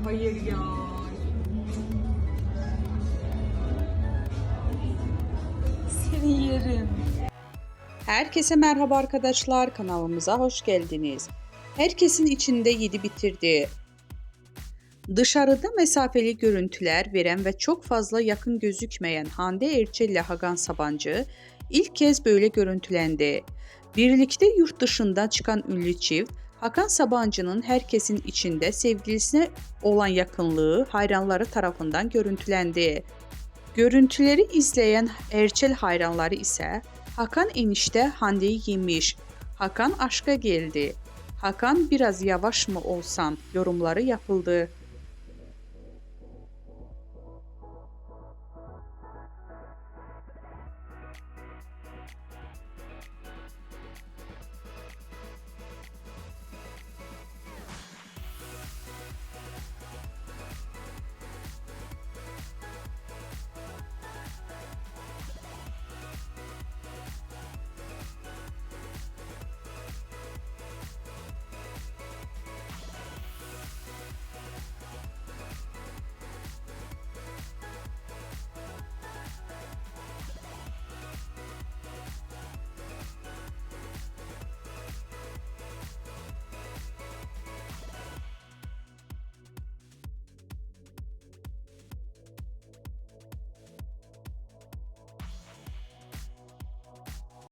Hayır ya. Seni yerim. Herkese merhaba arkadaşlar, kanalımıza hoş geldiniz. Herkesin içinde yedi bitirdi. Dışarıda mesafeli görüntüler veren ve çok fazla yakın gözükmeyen Hande Erçel ile Hakan Sabancı ilk kez böyle görüntülendi. Birlikte yurt dışından çıkan ünlü çift, Hakan Sabancı'nın herkesin içinde sevgilisine olan yakınlığı hayranları tarafından görüntülendi. Görüntüleri izleyen Erçel hayranları ise Hakan enişte Hande'yi yemiş, Hakan aşka geldi, Hakan biraz yavaş mı olsan yorumları yapıldı.